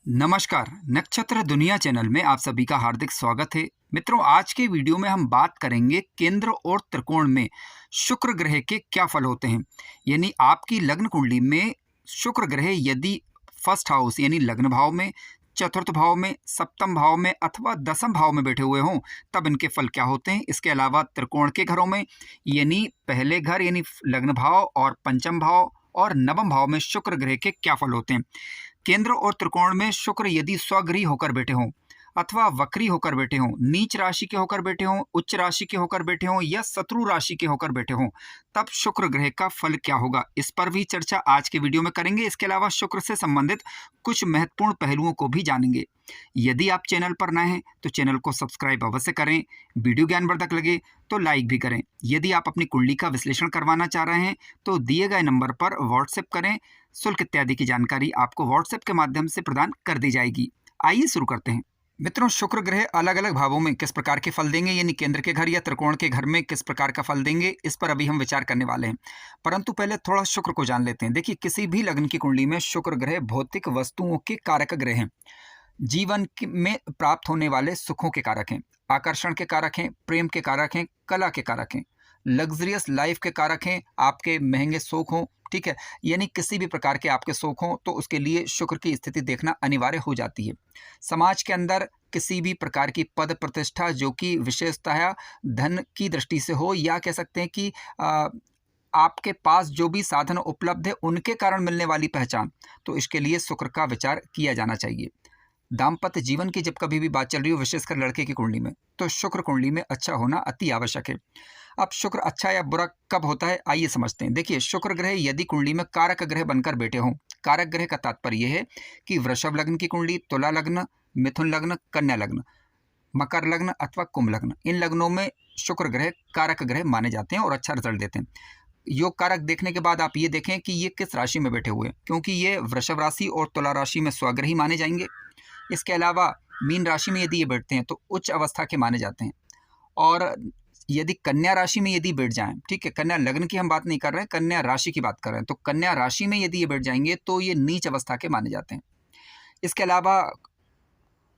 नमस्कार, नक्षत्र दुनिया चैनल में आप सभी का हार्दिक स्वागत है। मित्रों, आज के वीडियो में हम बात करेंगे केंद्र और त्रिकोण में शुक्र ग्रह के क्या फल होते हैं। यानी आपकी लग्न कुंडली में शुक्र ग्रह यदि फर्स्ट हाउस यानी लग्न भाव में, चतुर्थ भाव में, सप्तम भाव में अथवा दसम भाव में बैठे हुए हों, तब इनके फल क्या होते हैं। इसके अलावा त्रिकोण के घरों में यानी पहले घर यानी लग्न भाव और पंचम भाव और नवम भाव में शुक्र ग्रह के क्या फल होते हैं। केंद्र और त्रिकोण में शुक्र यदि स्वगृही होकर बैठे हों अथवा वक्री होकर बैठे हों, नीच राशि के होकर बैठे हों, उच्च राशि के होकर बैठे हों या शत्रु राशि के होकर बैठे हों, तब शुक्र ग्रह का फल क्या होगा, इस पर भी चर्चा आज के वीडियो में करेंगे। इसके अलावा शुक्र से संबंधित कुछ महत्वपूर्ण पहलुओं को भी जानेंगे। यदि आप चैनल पर नए हैं तो चैनल को सब्सक्राइब अवश्य करें, वीडियो ज्ञानवर्धक लगे तो लाइक भी करें। यदि आप अपनी कुंडली का विश्लेषण करवाना चाह रहे हैं तो दिए गए नंबर पर व्हाट्सएप करें। शुल्क इत्यादि की जानकारी आपको व्हाट्सएप के माध्यम से प्रदान कर दी जाएगी। आइए शुरू करते हैं। मित्रों, शुक्र ग्रह अलग अलग भावों में किस प्रकार के फल देंगे, यानी केंद्र के घर या त्रिकोण के घर में किस प्रकार का फल देंगे, इस पर अभी हम विचार करने वाले हैं। परंतु पहले थोड़ा शुक्र को जान लेते हैं। देखिए, किसी भी लग्न की कुंडली में शुक्र ग्रह भौतिक वस्तुओं के कारक ग्रह हैं, जीवन में प्राप्त होने वाले सुखों के कारक हैं, आकर्षण के कारक हैं, प्रेम के कारक हैं, कला के कारक हैं, लग्जरियस लाइफ के कारक हैं, आपके महंगे शौक हों, ठीक है, यानी किसी भी प्रकार के आपके शौक हों तो उसके लिए शुक्र की स्थिति देखना अनिवार्य हो जाती है। समाज के अंदर किसी भी प्रकार की पद प्रतिष्ठा जो कि विशेषतः धन की दृष्टि से हो, या कह सकते हैं कि आपके पास जो भी साधन उपलब्ध है उनके कारण मिलने वाली पहचान, तो इसके लिए शुक्र का विचार किया जाना चाहिए। दाम्पत्य जीवन की जब कभी भी बात चल रही हो, विशेषकर लड़के की कुंडली में, तो शुक्र कुंडली में अच्छा होना अति आवश्यक है। अब शुक्र अच्छा या बुरा कब होता है, आइए समझते हैं। देखिए, शुक्र ग्रह यदि कुंडली में कारक ग्रह बनकर बैठे हों, कारक ग्रह का तात्पर्य यह है कि वृषभ लग्न की कुंडली, तुला लग्न, मिथुन लग्न, कन्या लग्न, मकर लग्न अथवा कुंभ लग्न, इन लग्नों में शुक्र ग्रह कारक ग्रह माने जाते हैं और अच्छा रिजल्ट देते हैं। योग कारक देखने के बाद आप ये देखें कि ये किस राशि में बैठे हुए हैं, क्योंकि ये वृषभ राशि और तुला राशि में स्वग्रही माने जाएंगे। इसके अलावा मीन राशि में यदि ये बैठते हैं तो उच्च अवस्था के माने जाते हैं। और यदि कन्या राशि में यदि बैठ जाएं, ठीक है, कन्या लग्न की हम बात नहीं कर रहे हैं, कन्या राशि की बात कर रहे हैं, तो कन्या राशि में यदि ये बैठ जाएंगे तो ये नीच अवस्था के माने जाते हैं। इसके अलावा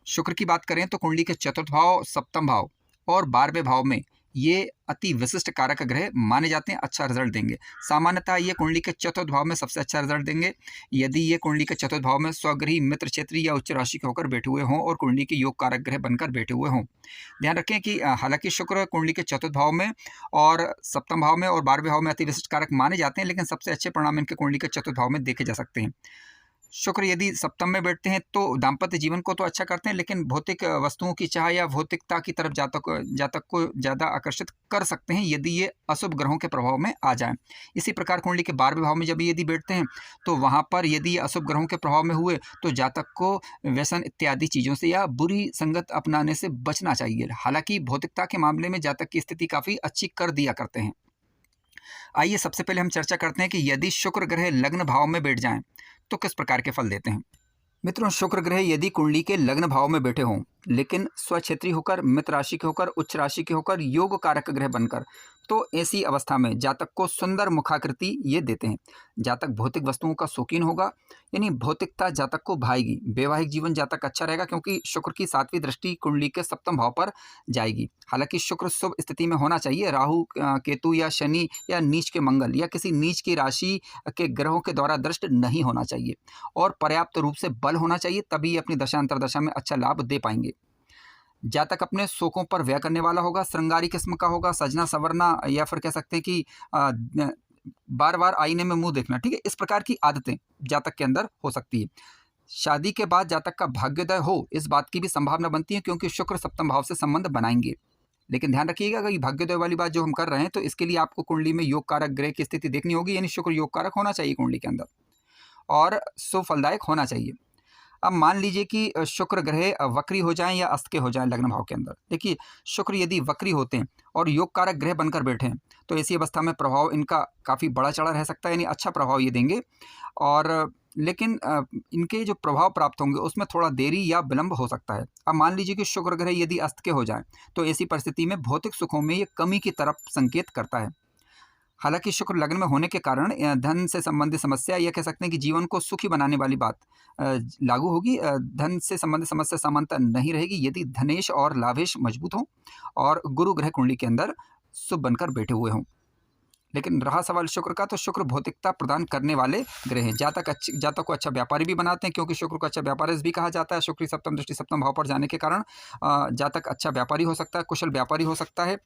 शुक्र की बात करें तो कुंडली के चतुर्थ भाव, सप्तम भाव और 12वें भाव में ये अति विशिष्ट कारक ग्रह माने जाते हैं, अच्छा रिजल्ट देंगे। सामान्यतः ये कुंडली के चतुर्थ भाव में सबसे अच्छा रिजल्ट देंगे यदि ये कुंडली के चतुर्थ भाव में स्वगृही, मित्र क्षेत्रीय या उच्च राशि के होकर बैठे हुए हों और कुंडली के योग कारक ग्रह बनकर बैठे हुए हों। ध्यान रखें कि हालांकि शुक्र कुंडली के चतुर्थ भाव में और सप्तम भाव में और 12वें भाव में अति विशिष्ट कारक माने जाते हैं, लेकिन सबसे अच्छे परिणाम इनके कुंडली के चतुर्थ भाव में देखे जा सकते हैं। शुक्र यदि सप्तम में बैठते हैं तो दाम्पत्य जीवन को तो अच्छा करते हैं, लेकिन भौतिक वस्तुओं की चाह या भौतिकता की तरफ जातक को ज़्यादा आकर्षित कर सकते हैं यदि ये अशुभ ग्रहों के प्रभाव में आ जाएं। इसी प्रकार कुंडली के 12वें भाव में जब यदि बैठते हैं तो वहाँ पर यदि ये अशुभ ग्रहों के प्रभाव में हुए तो जातक को व्यसन इत्यादि चीज़ों से या बुरी संगत अपनाने से बचना चाहिए। हालांकि भौतिकता के मामले में जातक की स्थिति काफ़ी अच्छी कर दिया करते हैं। आइए सबसे पहले हम चर्चा करते हैं कि यदि शुक्र ग्रह लग्न भाव में बैठ जाएं तो किस प्रकार के फल देते हैं। मित्रों, शुक्र ग्रह यदि कुंडली के लग्न भाव में बैठे हों लेकिन स्वक्षेत्री होकर, मित्र राशि के होकर, उच्च राशि के होकर, योग कारक ग्रह बनकर, तो ऐसी अवस्था में जातक को सुंदर मुखाकृति ये देते हैं। जातक भौतिक वस्तुओं का शौकीन होगा, यानी भौतिकता जातक को भाएगी। वैवाहिक जीवन जातक अच्छा रहेगा क्योंकि शुक्र की 7वीं दृष्टि कुंडली के सप्तम भाव पर जाएगी। हालांकि शुक्र शुभ स्थिति में होना चाहिए, राहु, केतु या शनि या नीच के मंगल या किसी नीच की राशि के ग्रहों के द्वारा दृष्ट नहीं होना चाहिए और पर्याप्त रूप से बल होना चाहिए, तभी अपनी दशा अंतरदशा में अच्छा लाभ दे पाएंगे। जातक अपने शौकों पर व्यय करने वाला होगा, श्रृंगारी किस्म का होगा, सजना संवरना या फिर कह सकते हैं कि बार बार आईने में मुंह देखना, ठीक है, इस प्रकार की आदतें जातक के अंदर हो सकती है। शादी के बाद जातक का भाग्योदय हो, इस बात की भी संभावना बनती है क्योंकि शुक्र सप्तम भाव से संबंध बनाएंगे। लेकिन ध्यान रखिएगा कि भाग्योदय वाली बात जो हम कर रहे हैं तो इसके लिए आपको कुंडली में योग कारक ग्रह की स्थिति देखनी होगी, यानी शुक्र योग कारक होना चाहिए कुंडली के अंदर और सुफलदायक होना चाहिए। अब मान लीजिए कि शुक्र ग्रह वक्री हो जाएं या अस्त के हो जाएं लग्न भाव के अंदर। देखिए, शुक्र यदि वक्री होते हैं और योग कारक ग्रह बनकर बैठे हैं तो ऐसी अवस्था में प्रभाव इनका काफ़ी बड़ा चढ़ा रह सकता है, यानी अच्छा प्रभाव ये देंगे। और लेकिन इनके जो प्रभाव प्राप्त होंगे उसमें थोड़ा देरी या विलंब हो सकता है। अब मान लीजिए कि शुक्र ग्रह यदि अस्त के हो जाएं तो ऐसी परिस्थिति में भौतिक सुखों में ये कमी की तरफ संकेत करता है। हालांकि शुक्र लग्न में होने के कारण धन से संबंधित समस्या, या कह सकते हैं कि जीवन को सुखी बनाने वाली बात लागू होगी। धन से संबंधित समस्या सामान्यतः नहीं रहेगी यदि धनेश और लाभेश मजबूत हों और गुरु ग्रह कुंडली के अंदर शुभ बनकर बैठे हुए हों। लेकिन रहा सवाल शुक्र का, तो शुक्र भौतिकता प्रदान करने वाले ग्रह हैं। जातक को अच्छा व्यापारी भी बनाते हैं, क्योंकि शुक्र को अच्छा व्यापारी भी कहा जाता है। शुक्र की सप्तम दृष्टि सप्तम भाव पर जाने के कारण जातक अच्छा व्यापारी हो सकता है, कुशल व्यापारी हो सकता है,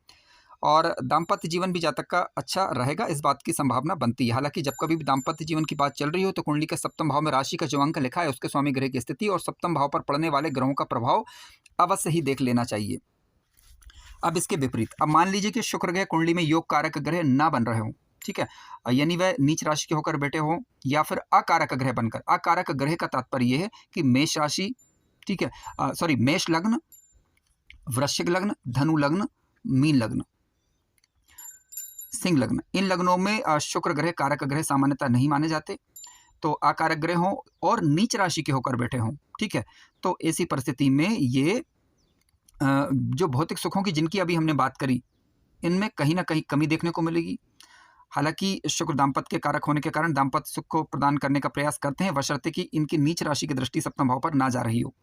और दाम्पत्य जीवन भी जातक का अच्छा रहेगा, इस बात की संभावना बनती है। हालांकि जब कभी भी दाम्पत्य जीवन की बात चल रही हो तो कुंडली के सप्तम भाव में राशि का जो अंक लिखा है उसके स्वामी ग्रह की स्थिति और सप्तम भाव पर पड़ने वाले ग्रहों का प्रभाव अवश्य ही देख लेना चाहिए। अब इसके विपरीत, अब मान लीजिए कि शुक्र ग्रह कुंडली में योग कारक ग्रह ना बन रहे हों, ठीक है, यानी वह नीच राशि के होकर बैठे हों या फिर अकारक ग्रह बनकर। अकारक ग्रह का तात्पर्य यह है कि मेष राशि, ठीक है, सॉरी, मेष लग्न, वृश्चिक लग्न, धनु लग्न, मीन लग्न, सिंह लग्न, इन लग्नों में शुक्र ग्रह कारक ग्रह सामान्यतः नहीं माने जाते। तो अकारक ग्रह हों और नीच राशि के होकर बैठे हों, ठीक है, तो ऐसी परिस्थिति में ये जो भौतिक सुखों की जिनकी अभी हमने बात करी, इनमें कहीं ना कहीं कमी देखने को मिलेगी। हालांकि शुक्र दाम्पत्य के कारक होने के कारण दाम्पत्य सुख को प्रदान करने का प्रयास करते हैं, बशर्ते कि इनकी नीच राशि की दृष्टि सप्तम भाव पर ना जा रही हो।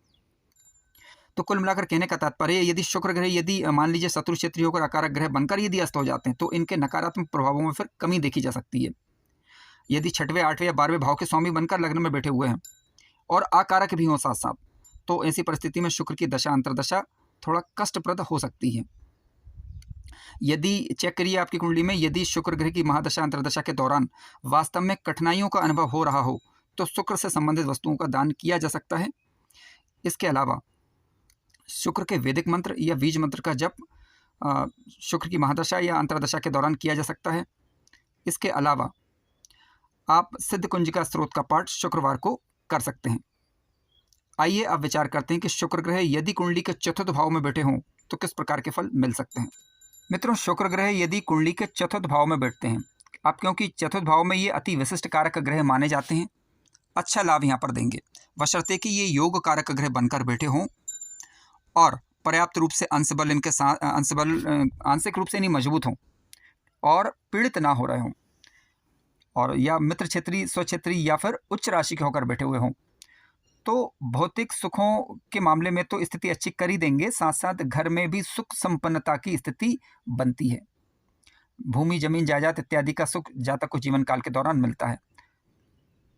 तो कुल मिलाकर कहने का तात्पर्य, यदि शुक्र ग्रह यदि मान लीजिए शत्रु क्षेत्रीय होकर अकारक ग्रह बनकर यदि अस्त हो जाते हैं तो इनके नकारात्मक प्रभावों में फिर कमी देखी जा सकती है। यदि 6वें 8वें या 12वें भाव के स्वामी बनकर लग्न में बैठे हुए हैं और अकारक भी हों साथ साथ, तो ऐसी परिस्थिति में शुक्र की दशा अंतर्दशा थोड़ा कष्टप्रद हो सकती है। यदि चेक करिए आपकी कुंडली में, यदि शुक्र ग्रह की महादशा अंतर्दशा के दौरान वास्तव में कठिनाइयों का अनुभव हो रहा हो तो शुक्र से संबंधित वस्तुओं का दान किया जा सकता है। इसके अलावा शुक्र के वैदिक मंत्र या बीज मंत्र का जप शुक्र की महादशा या अंतर्दशा के दौरान किया जा सकता है। इसके अलावा आप सिद्ध कुंजिका स्त्रोत का पाठ शुक्रवार को कर सकते हैं। आइए अब विचार करते हैं कि शुक्र ग्रह यदि कुंडली के चतुर्थ भाव में बैठे हों तो किस प्रकार के फल मिल सकते हैं। मित्रों, शुक्र ग्रह यदि कुंडली के चतुर्थ भाव में बैठते हैं, अब क्योंकि चतुर्थ भाव में ये अति विशिष्ट कारक ग्रह माने जाते हैं, अच्छा लाभ यहाँ पर देंगे, बशर्ते कि ये योग कारक ग्रह बनकर बैठे हों और पर्याप्त रूप से अंशबल इनके साथ आंशिक रूप से नहीं मजबूत हों और पीड़ित ना हो रहे हों, और या मित्र क्षेत्रीय, स्वक्षेत्रीय या फिर उच्च राशि के होकर बैठे हुए हों, तो भौतिक सुखों के मामले में तो स्थिति अच्छी कर ही देंगे, साथ साथ घर में भी सुख संपन्नता की स्थिति बनती है। भूमि, जमीन, जायदाद इत्यादि का सुख जातक को जीवन काल के दौरान मिलता है।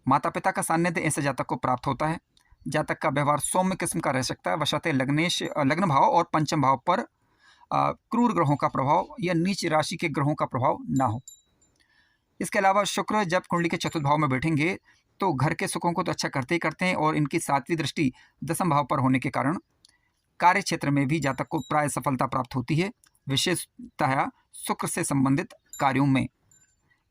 माता पिता का सान्निध्य ऐसे जातक को प्राप्त होता है। जातक का व्यवहार सौम्य किस्म का रह सकता है, बशर्ते लग्न भाव और पंचम भाव पर क्रूर ग्रहों का प्रभाव या नीच राशि के ग्रहों का प्रभाव ना हो। इसके अलावा शुक्र जब कुंडली के चतुर्थ भाव में बैठेंगे तो घर के सुखों को तो अच्छा करते ही करते हैं, और इनकी 7वीं दृष्टि दसम भाव पर होने के कारण कार्य क्षेत्र में भी जातक को प्राय सफलता प्राप्त होती है, विशेषतः शुक्र से संबंधित कार्यों में।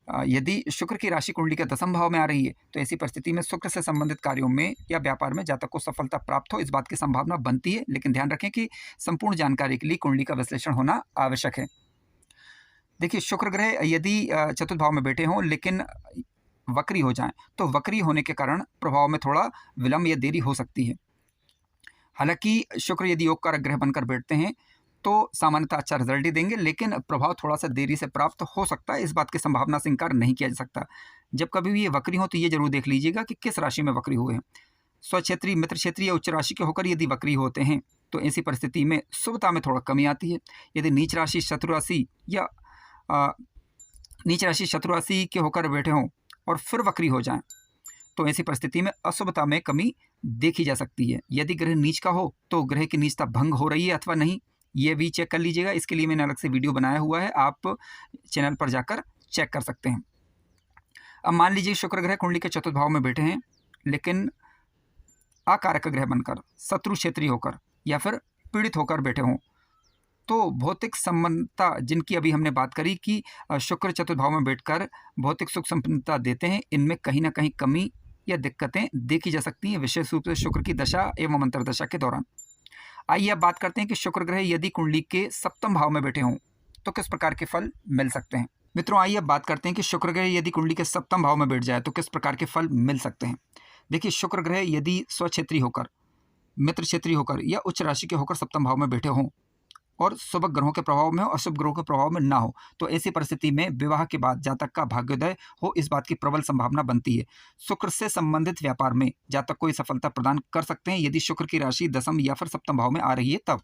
यदि शुक्र की राशि कुंडली के दसम भाव में आ रही है तो ऐसी परिस्थिति में शुक्र से संबंधित कार्यों में या व्यापार में जातक को सफलता प्राप्त हो, इस बात की संभावना बनती है। लेकिन ध्यान रखें कि संपूर्ण जानकारी के लिए कुंडली का विश्लेषण होना आवश्यक है। देखिए, शुक्र ग्रह यदि चतुर्थ भाव में बैठे हों लेकिन वक्री हो जाएं तो वक्री होने के कारण प्रभाव में थोड़ा विलंब या देरी हो सकती है। हालांकि शुक्र यदि योग कारक ग्रह बनकर बैठते हैं तो सामान्यतः अच्छा रिजल्ट ही देंगे, लेकिन प्रभाव थोड़ा सा देरी से प्राप्त हो सकता है, इस बात की संभावना से इनकार नहीं किया जा सकता। जब कभी भी ये वक्री हो तो ये जरूर देख लीजिएगा कि किस राशि में वक्री हुए हैं। स्वक्षेत्रीय, मित्र क्षेत्रीय या उच्च राशि के होकर यदि वक्री होते हैं तो ऐसी परिस्थिति में शुभता में थोड़ा कमी आती है। यदि नीच राशि शत्रु राशि या नीच राशि शत्रु राशि के होकर बैठे हों और फिर वक्री हो जाएं तो ऐसी परिस्थिति में अशुभता में कमी देखी जा सकती है। यदि ग्रह नीच का हो तो ग्रह की नीचता भंग हो रही है अथवा नहीं, ये भी चेक कर लीजिएगा। इसके लिए मैंने अलग से वीडियो बनाया हुआ है, आप चैनल पर जाकर चेक कर सकते हैं। अब मान लीजिए शुक्र ग्रह कुंडली के चतुर्थ भाव में बैठे हैं लेकिन अकारक ग्रह बनकर शत्रु क्षेत्रीय होकर या फिर पीड़ित होकर बैठे हों, तो भौतिक संपन्नता जिनकी अभी हमने बात करी कि शुक्र चतुर्थ भाव में बैठकर भौतिक सुख संपन्नता देते हैं, इनमें कहीं ना कहीं कमी या दिक्कतें देखी जा सकती हैं, विशेष रूप से शुक्र की दशा एवं अंतर्दशा के दौरान। आइए अब बात करते हैं कि शुक्र ग्रह यदि कुंडली के सप्तम भाव में बैठे हों तो किस प्रकार के फल मिल सकते हैं। मित्रों, आइए अब बात करते हैं कि शुक्र ग्रह यदि कुंडली के सप्तम भाव में बैठ जाए तो किस प्रकार के फल मिल सकते हैं। देखिए, शुक्र ग्रह यदि स्वक्षेत्रीय होकर, मित्र क्षेत्रीय होकर या उच्च राशि के होकर सप्तम भाव में बैठे हों और शुभ ग्रहों के प्रभाव में हो, अशुभ ग्रहों के प्रभाव में ना हो, तो ऐसी परिस्थिति में विवाह के बाद जातक का भाग्योदय हो, इस बात की प्रबल संभावना बनती है। शुक्र से संबंधित व्यापार में जातक को सफलता प्रदान कर सकते हैं यदि शुक्र की राशि दसम या फिर सप्तम भाव में आ रही है तब।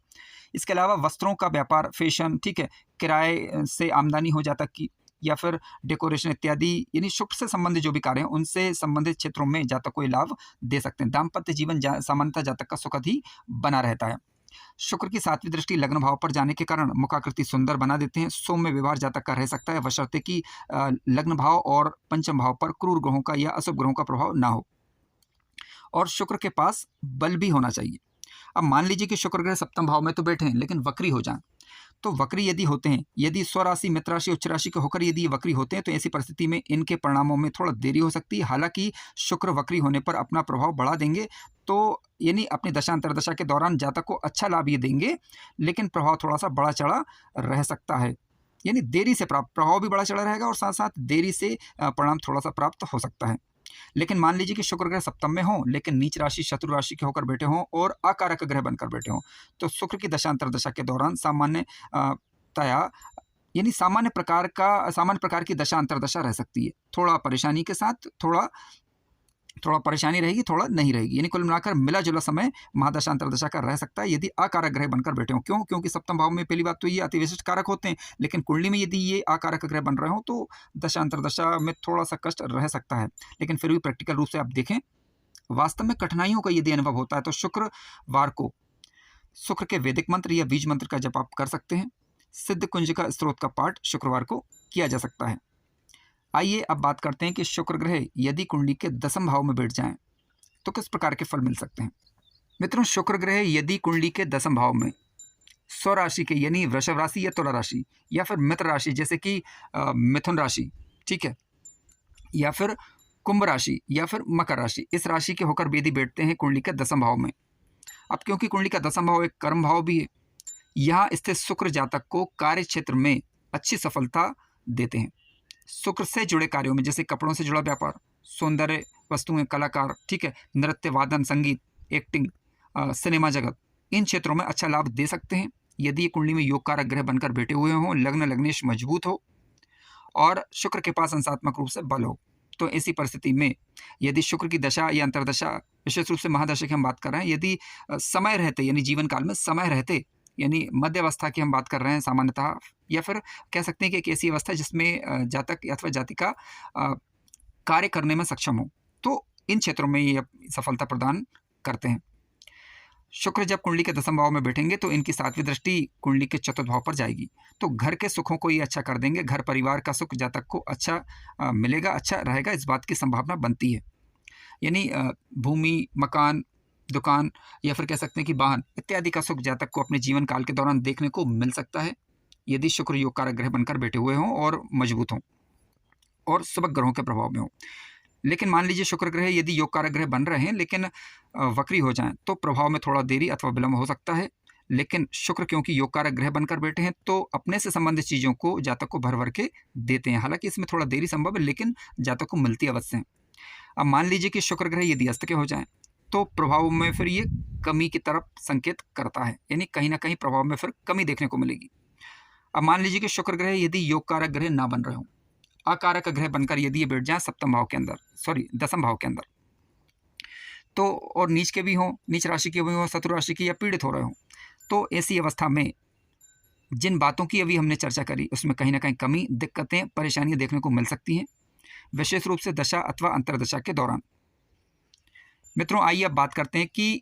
इसके अलावा वस्त्रों का व्यापार, फैशन, ठीक है, किराए से आमदनी हो जातक की, या फिर डेकोरेशन इत्यादि, यानी शुक्र से संबंधित जो भी कार्य हैं उनसे संबंधित क्षेत्रों में जातक को लाभ दे सकते हैं। दाम्पत्य जीवन सामान्यतः जातक का सुखद ही बना रहता है। शुक्र की 7वीं दृष्टि लग्न भाव पर जाने के कारण मुखाकृति सुंदर बना देते हैं। सौम्य व्यवहार जातक का रह सकता है, बशर्ते कि लग्न भाव और पंचम भाव पर क्रूर ग्रहों का या अशुभ ग्रहों का प्रभाव ना हो, और शुक्र के पास बल भी होना चाहिए। अब मान लीजिए कि शुक्र ग्रह सप्तम भाव में तो बैठे हैं लेकिन वक्री हो जाएं, तो वक्री यदि होते हैं, यदि स्वराशि, मित्र राशि, उच्च राशि के होकर यदि ये वक्री होते हैं, तो ऐसी परिस्थिति में इनके परिणामों में थोड़ा देरी हो सकती है। हालांकि शुक्र वक्री होने पर अपना प्रभाव बढ़ा देंगे, तो यानी अपनी दशा अंतरदशा के दौरान जातक को अच्छा लाभ ये देंगे, लेकिन प्रभाव थोड़ा सा बढ़ा चढ़ा रह सकता है, यानी देरी से प्राप्त प्रभाव भी बढ़ा चढ़ा रहेगा और साथ साथ देरी से परिणाम थोड़ा सा प्राप्त हो सकता है। लेकिन मान लीजिए कि शुक्र ग्रह सप्तम में हो लेकिन नीच राशि, शत्रु राशि के होकर बैठे हों और अकारक ग्रह बनकर बैठे हों, तो शुक्र की दशा अंतरदशा के दौरान यानी सामान्य प्रकार की दशा अंतरदशा रह सकती है। थोड़ा परेशानी के साथ, थोड़ा परेशानी रहेगी, थोड़ा नहीं रहेगी, यानी कुल मिलाकर मिला जुला समय महादशा अंतरदशा का रह सकता है यदि अकारक ग्रह बनकर बैठे हों। क्यों? क्योंकि सप्तम भाव में पहली बात तो ये अति विशिष्ट कारक होते हैं, लेकिन कुंडली में यदि ये अकारक ग्रह बन रहे हो तो दशा अंतरदशा में थोड़ा सा कष्ट रह सकता है। लेकिन फिर भी प्रैक्टिकल रूप से आप देखें, वास्तव में कठिनाइयों का यदि अनुभव होता है तो शुक्रवार को शुक्र के वैदिक मंत्र या बीज मंत्र का जप आप कर सकते हैं। सिद्ध कुंज का स्त्रोत का पाठ शुक्रवार को किया जा सकता है। आइए अब बात करते हैं कि शुक्र ग्रह यदि कुंडली के दसम भाव में बैठ जाएं तो किस प्रकार के फल मिल सकते हैं। मित्रों, शुक्र ग्रह यदि कुंडली के दसम भाव में स्वराशि के यानी वृषभ राशि या तुला राशि या फिर मित्र राशि जैसे कि मिथुन राशि, ठीक है, या फिर कुंभ राशि या फिर मकर राशि, इस राशि के होकर यदि बैठते हैं कुंडली के दसम भाव में। अब क्योंकि कुंडली का दसम भाव एक कर्म भाव भी है, यहाँ स्थित शुक्र जातक को कार्य क्षेत्र में अच्छी सफलता देते हैं। शुक्र से जुड़े कार्यों में जैसे कपड़ों से जुड़ा व्यापार, सौंदर्य वस्तुएं, कलाकार, ठीक है, नृत्य, वादन, संगीत, एक्टिंग, सिनेमा जगत, इन क्षेत्रों में अच्छा लाभ दे सकते हैं यदि ये कुंडली में योग कारक ग्रह बनकर बैठे हुए हों, लग्न लग्नेश मजबूत हो और शुक्र के पास अंशात्मक रूप से बल हो। तो ऐसी परिस्थिति में यदि शुक्र की दशा या अंतरदशा, विशेष रूप से महादशा की हम बात कर रहे हैं, यदि समय रहते यानी जीवन काल में समय रहते यानी मध्य अवस्था की हम बात कर रहे हैं सामान्यतः, या फिर कह सकते हैं कि एक ऐसी अवस्था जिसमें जातक अथवा जातिका कार्य करने में सक्षम हो, तो इन क्षेत्रों में ये सफलता प्रदान करते हैं। शुक्र जब कुंडली के दसम भाव में बैठेंगे तो इनकी 7वीं दृष्टि कुंडली के चतुर्थ भाव पर जाएगी, तो घर के सुखों को ये अच्छा कर देंगे। घर परिवार का सुख जातक को अच्छा मिलेगा, अच्छा रहेगा, इस बात की संभावना बनती है। यानी भूमि, मकान, दुकान या फिर कह सकते हैं कि वाहन इत्यादि का सुख जातक को अपने जीवन काल के दौरान देखने को मिल सकता है यदि शुक्र योग कारक ग्रह बनकर बैठे हुए हों और मजबूत हों और शुभ ग्रहों के प्रभाव में हो। लेकिन मान लीजिए शुक्र ग्रह यदि योग कारक ग्रह बन रहे हैं लेकिन वक्री हो जाएं तो प्रभाव में थोड़ा देरी अथवा विलंब हो सकता है। लेकिन शुक्र क्योंकि योग कारक ग्रह बनकर बैठे हैं तो अपने से संबंधित चीज़ों को जातक को भर भर के देते हैं। हालांकि इसमें थोड़ा देरी संभव है लेकिन जातक को मिलती अवश्य है। अब मान लीजिए कि शुक्र ग्रह यदि अस्त के हो जाएं तो प्रभाव में फिर ये कमी की तरफ संकेत करता है, यानी कहीं ना कहीं प्रभाव में फिर कमी देखने को मिलेगी। अब मान लीजिए कि शुक्र ग्रह यदि योग कारक ग्रह ना बन रहे हो, अकारक ग्रह बनकर यदि ये बैठ जाए सप्तम भाव के अंदर, दसम भाव के अंदर, तो और नीच के भी हों, नीच राशि के भी हों, शत्रु राशि की, या पीड़ित हो रहे हों, तो ऐसी अवस्था में जिन बातों की अभी हमने चर्चा करी उसमें कहीं ना कहीं कमी, दिक्कतें, परेशानियां देखने को मिल सकती हैं, विशेष रूप से दशा अथवा अंतरदशा के दौरान। मित्रों, आइए अब बात करते हैं कि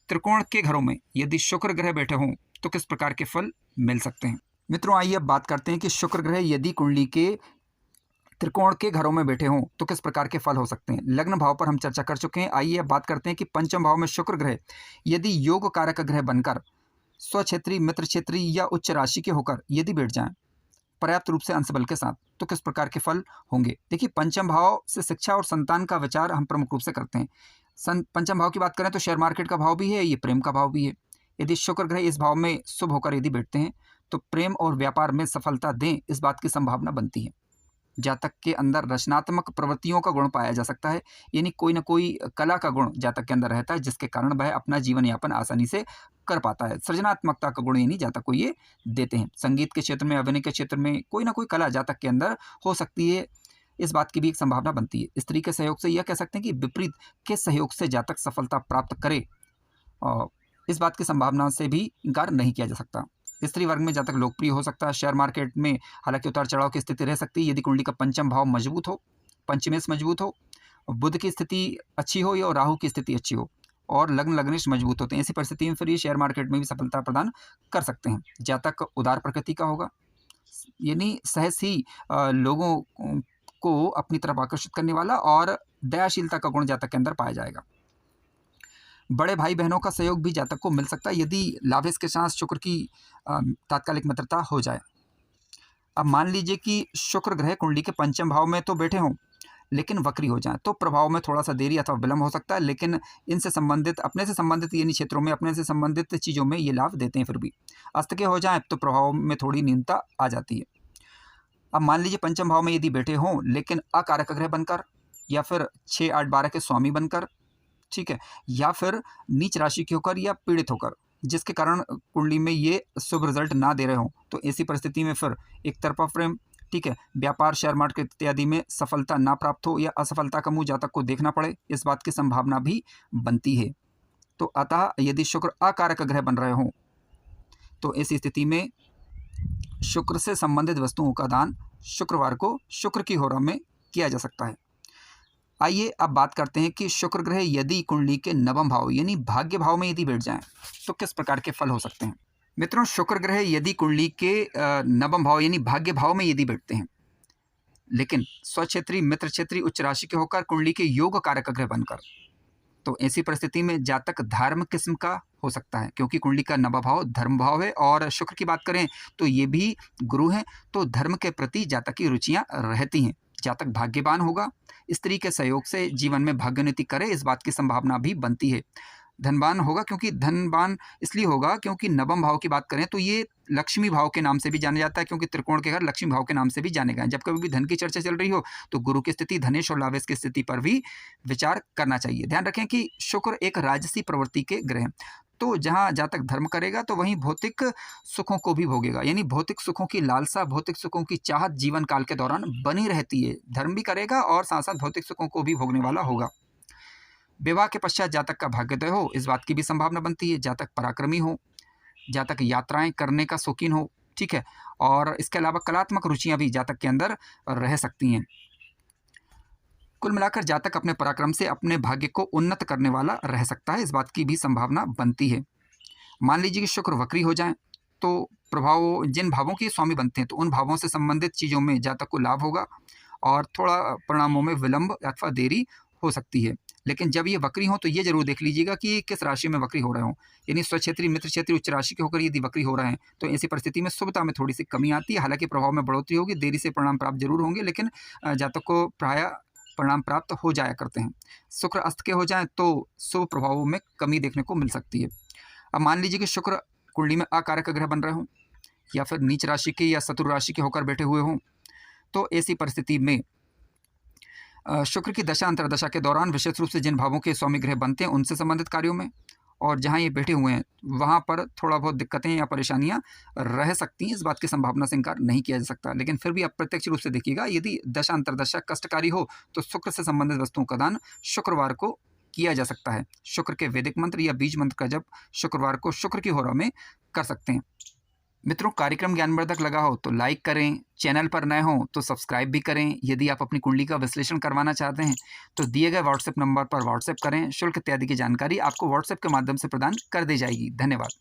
त्रिकोण के घरों में यदि शुक्र ग्रह बैठे हों तो किस प्रकार के फल मिल सकते हैं। मित्रों, आइए अब बात करते हैं कि शुक्र ग्रह यदि कुंडली के त्रिकोण के घरों में बैठे हों तो किस प्रकार के फल हो सकते हैं। लग्न भाव पर हम चर्चा कर चुके हैं। आइए अब बात करते हैं कि पंचम भाव में शुक्र ग्रह यदि योग कारक ग्रह बनकर स्वक्षेत्री, मित्र क्षेत्री या उच्च राशि के होकर यदि बैठ जाएं पर्याप्त रूप से अंशबल के साथ तो किस प्रकार के फल होंगे। देखिए, पंचम भाव से शिक्षा और संतान का विचार हम प्रमुख रूप से करते हैं। पंचम भाव की बात करें तो शेयर मार्केट का भाव भी है, ये प्रेम का भाव भी है। यदि शुक्र ग्रह इस भाव में शुभ होकर यदि बैठते हैं तो प्रेम और व्यापार में सफलता दें, इस बात की संभावना बनती है। जातक के अंदर रचनात्मक प्रवृत्तियों का गुण पाया जा सकता है, यानी कोई ना कोई कला का गुण जातक के अंदर रहता है, जिसके कारण वह अपना जीवन यापन आसानी से कर पाता है। सृजनात्मकता का गुण यानी जातक को ये देते हैं। संगीत के क्षेत्र में, अभिनय के क्षेत्र में कोई ना कोई कला जातक के अंदर हो सकती है, इस बात की भी एक संभावना बनती है। स्त्री के सहयोग से, यह कह सकते हैं कि विपरीत के सहयोग से जातक सफलता प्राप्त करे, और इस बात की संभावना से भी इनकार नहीं किया जा सकता। स्त्री वर्ग में जातक लोकप्रिय हो सकता है। शेयर मार्केट में हालांकि उतार चढ़ाव की स्थिति रह सकती है, यदि कुंडली का पंचम भाव मजबूत हो, पंचमेश मजबूत हो, बुध की स्थिति अच्छी हो या राहु की स्थिति अच्छी हो, और लग्न लग्नेश मजबूत होते हैं, ऐसी परिस्थिति में फिर ये शेयर मार्केट में भी सफलता प्रदान कर सकते हैं। जातक उदार प्रकृति का होगा, यानी सहज ही लोगों को अपनी तरफ आकर्षित करने वाला और दयाशीलता का गुण जातक के अंदर पाया जाएगा। बड़े भाई बहनों का सहयोग भी जातक को मिल सकता है, यदि लाभेश के साथ शुक्र की तात्कालिक मित्रता हो जाए। अब मान लीजिए कि शुक्र ग्रह कुंडली के पंचम भाव में तो बैठे हों, लेकिन वक्री हो जाए, तो प्रभाव में थोड़ा सा देरी अथवा विलंब हो सकता है, लेकिन इनसे संबंधित, अपने से संबंधित यानी क्षेत्रों में अपने से संबंधित चीज़ों में ये लाभ देते हैं। फिर भी अस्त के हो जाए तो प्रभाव में थोड़ी न्यूनता आ जाती है। अब मान लीजिए पंचम भाव में यदि बैठे हों, लेकिन अकारक ग्रह बनकर, या फिर 6, 8, 12 के स्वामी बनकर, ठीक है, या फिर नीच राशि के होकर या पीड़ित होकर, जिसके कारण कुंडली में ये शुभ रिजल्ट ना दे रहे हों, तो ऐसी परिस्थिति में फिर एक तरफा प्रेम, ठीक है, व्यापार, शेयर मार्केट इत्यादि में सफलता ना प्राप्त हो या असफलता का मुंह जातक को देखना पड़े, इस बात की संभावना भी बनती है। तो अतः यदि शुक्र अकारक ग्रह बन रहे हों, तो ऐसी स्थिति में शुक्र से संबंधित वस्तुओं का दान शुक्रवार को शुक्र की होरा में किया जा सकता है। आइए अब बात करते हैं कि शुक्र ग्रह यदि कुंडली के नवम भाव यानी भाग्य भाव में यदि बैठ जाएं, तो किस प्रकार के फल हो सकते हैं। मित्रों, शुक्र ग्रह यदि कुंडली के नवम भाव यानी भाग्य भाव में यदि बैठते हैं, लेकिन स्वक्षेत्री, मित्र क्षेत्री, उच्च राशि के होकर कुंडली के योग कारक ग्रह बनकर, तो ऐसी परिस्थिति में जातक धर्म किस्म का हो सकता है, क्योंकि कुंडली का नवम भाव धर्म भाव है, और शुक्र की बात करें तो ये भी गुरु हैं, तो धर्म के प्रति जातक की रुचियां रहती हैं। जातक भाग्यवान होगा, स्त्री के सहयोग से जीवन में भाग्योन्नति करे, इस बात की संभावना भी बनती है। धनवान होगा, क्योंकि धनवान इसलिए होगा क्योंकि नवम भाव की बात करें तो ये लक्ष्मी भाव के नाम से भी जाना जाता है, क्योंकि त्रिकोण के घर लक्ष्मी भाव के नाम से भी जाने गए। जब कभी भी धन की चर्चा चल रही हो तो गुरु की स्थिति, धनेश और लाभेश की स्थिति पर भी विचार करना चाहिए। ध्यान रखें कि शुक्र एक राजसी प्रवृत्ति के ग्रह, तो जहाँ जातक धर्म करेगा तो वहीं भौतिक सुखों को भी भोगेगा, यानी भौतिक सुखों की लालसा, भौतिक सुखों की चाहत जीवन काल के दौरान बनी रहती है। धर्म भी करेगा और साथ साथ भौतिक सुखों को भी भोगने वाला होगा। विवाह के पश्चात जातक का भाग्योदय हो, इस बात की भी संभावना बनती है। जातक पराक्रमी हो, जातक यात्राएं करने का शौकीन हो, ठीक है, और इसके अलावा कलात्मक रुचियां भी जातक के अंदर रह सकती हैं। कुल मिलाकर जातक अपने पराक्रम से अपने भाग्य को उन्नत करने वाला रह सकता है, इस बात की भी संभावना बनती है। मान लीजिए कि शुक्र वक्री हो जाएं, तो प्रभाव, जिन भावों के स्वामी बनते हैं, तो उन भावों से संबंधित चीज़ों में जातक को लाभ होगा और थोड़ा परिणामों में विलंब अथवा देरी हो सकती है। लेकिन जब ये वक्री हो तो ये जरूर देख लीजिएगा कि किस राशि में वक्री हो रहे हों, यानी स्वक्षेत्री, मित्र क्षेत्री, उच्च राशि के होकर यदि वक्री हो रहे हैं, तो ऐसी परिस्थिति में शुभता में थोड़ी सी कमी आती है। हालांकि प्रभाव में बढ़ोतरी होगी, देरी से परिणाम प्राप्त जरूर होंगे, लेकिन जातक को प्रायः परिणाम प्राप्त हो जाया करते हैं। शुक्र अस्त के हो जाएं तो शुभ प्रभावों में कमी देखने को मिल सकती है। अब मान लीजिए कि शुक्र कुंडली में अकारक ग्रह बन रहे हों, या फिर नीच राशि के या शत्रु राशि के होकर बैठे हुए हों, तो ऐसी परिस्थिति में शुक्र की दशा अंतरदशा के दौरान विशेष रूप से जिन भावों के स्वामी ग्रह बनते हैं उनसे संबंधित कार्यों में, और जहां ये बैठे हुए हैं वहां पर थोड़ा बहुत दिक्कतें या परेशानियां रह सकती हैं, इस बात की संभावना से इनकार नहीं किया जा सकता। लेकिन फिर भी अप्रत्यक्ष रूप से देखिएगा, यदि दशा अंतरदशा कष्टकारी हो तो शुक्र से संबंधित वस्तुओं का दान शुक्रवार को किया जा सकता है। शुक्र के वैदिक मंत्र या बीज मंत्र का जप शुक्रवार को शुक्र की होरा में कर सकते हैं। मित्रों, कार्यक्रम ज्ञानवर्धक लगा हो तो लाइक करें, चैनल पर नए हो तो सब्सक्राइब भी करें। यदि आप अपनी कुंडली का विश्लेषण करवाना चाहते हैं तो दिए गए व्हाट्सएप नंबर पर व्हाट्सएप करें। शुल्क इत्यादि की जानकारी आपको व्हाट्सएप के माध्यम से प्रदान कर दी जाएगी। धन्यवाद।